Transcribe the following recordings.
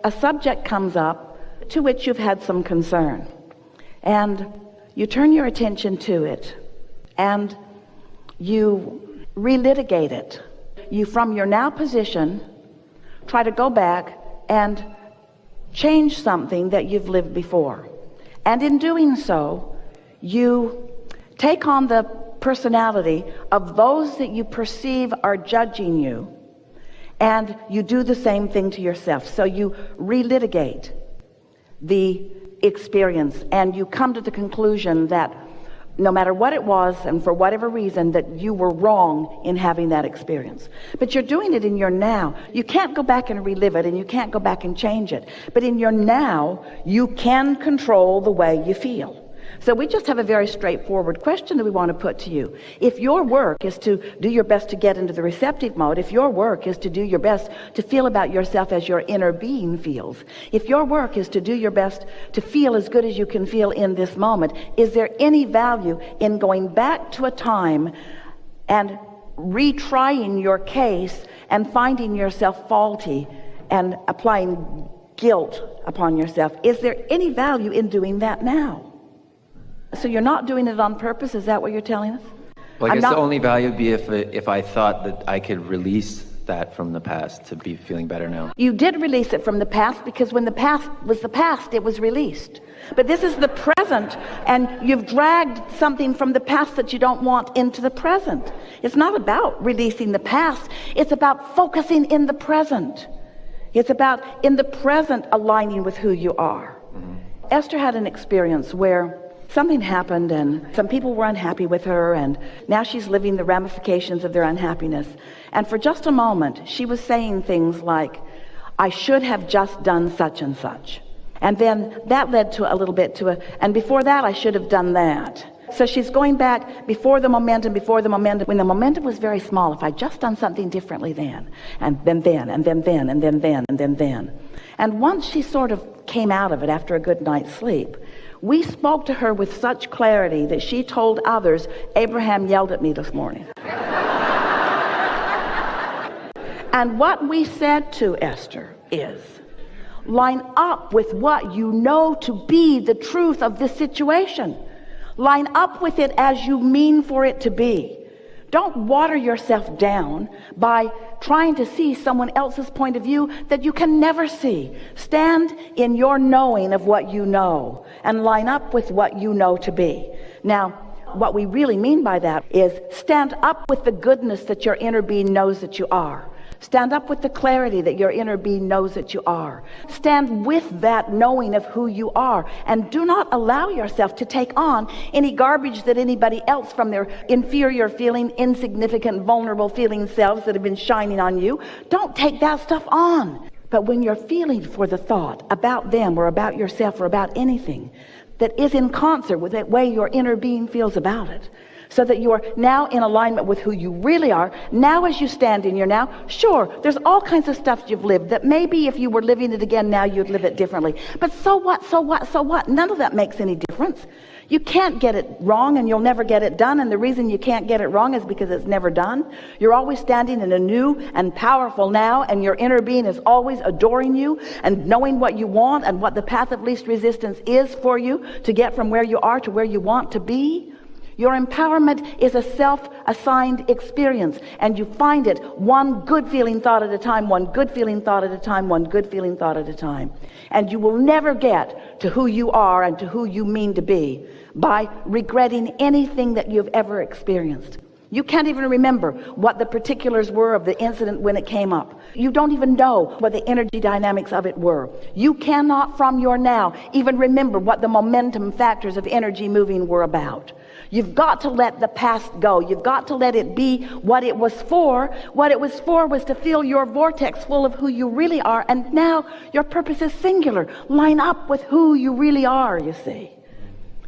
a subject comes up to which you've had some concern, and you turn your attention to it and you relitigate it. You, from your now position, try to go back and change something that you've lived before, and in doing so you take on the personality of those that you perceive are judging you, and you do the same thing to yourself. So you relitigate the experience, and you come to the conclusion that no matter what it was, and for whatever reason, that you were wrong in having that experience. But you're doing it in your now. You can't go back and relive it, and you can't go back and change it. But in your now, you can control the way you feel. So we just have a very straightforward question that we want to put to you. If your work is to do your best to get into the receptive mode, if your work is to do your best to feel about yourself as your inner being feels, if your work is to do your best to feel as good as you can feel in this moment, is there any value in going back to a time and retrying your case and finding yourself faulty and applying guilt upon yourself? Is there any value in doing that now? So you're not doing it on purpose? Is that what you're telling us? Well, I guess the only value would be if I thought that I could release that from the past to be feeling better now. You did release it from the past, because when the past was the past, it was released. But this is the present, and you've dragged something from the past that you don't want into the present. It's not about releasing the past. It's about focusing in the present. It's about in the present aligning with who you are. Mm-hmm. Esther had an experience where something happened and some people were unhappy with her, and now she's living the ramifications of their unhappiness. And for just a moment, she was saying things like, I should have just done such and such. And then that led to a little bit to and before that, I should have done that. So she's going back before the momentum, when the momentum was very small. If I'd just done something differently then, and then, and then, and then, and then. And once she sort of came out of it after a good night's sleep, we spoke to her with such clarity that she told others, Abraham yelled at me this morning. And what we said to Esther is, line up with what you know to be the truth of this situation. Line up with it as you mean for it to be. Don't water yourself down by trying to see someone else's point of view that you can never see. Stand in your knowing of what you know and line up with what you know to be. Now, what we really mean by that is stand up with the goodness that your inner being knows that you are. Stand up with the clarity that your inner being knows that you are. Stand with that knowing of who you are, and do not allow yourself to take on any garbage that anybody else from their inferior feeling, insignificant, vulnerable feeling selves that have been shining on you. Don't take that stuff on. But when you're feeling for the thought about them or about yourself or about anything that is in concert with that way your inner being feels about it, so that you are now in alignment with who you really are. Now as you stand in your now, sure, there's all kinds of stuff you've lived that maybe if you were living it again now, you'd live it differently. But so what? None of that makes any difference. You can't get it wrong, and you'll never get it done. And the reason you can't get it wrong is because it's never done. You're always standing in a new and powerful now, and your inner being is always adoring you and knowing what you want and what the path of least resistance is for you to get from where you are to where you want to be. Your empowerment is a self-assigned experience, and you find it one good feeling thought at a time, one good feeling thought at a time, one good feeling thought at a time. And you will never get to who you are and to who you mean to be by regretting anything that you've ever experienced. You can't even remember what the particulars were of the incident when it came up. You don't even know what the energy dynamics of it were. You cannot from your now even remember what the momentum factors of energy moving were about. You've got to let the past go. You've got to let it be what it was for. What it was for was to fill your vortex full of who you really are. And now your purpose is singular. Line up with who you really are, you see.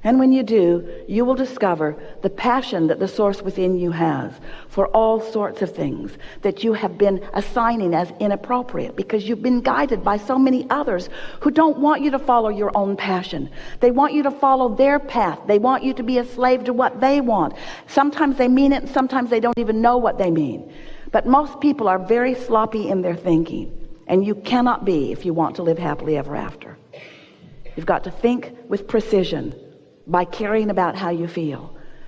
And when you do, you will discover the passion that the source within you has for all sorts of things that you have been assigning as inappropriate because you've been guided by so many others who don't want you to follow your own passion. They want you to follow their path. They want you to be a slave to what they want. Sometimes they mean it, and sometimes they don't even know what they mean. But most people are very sloppy in their thinking. And you cannot be if you want to live happily ever after. You've got to think with precision by caring about how you feel.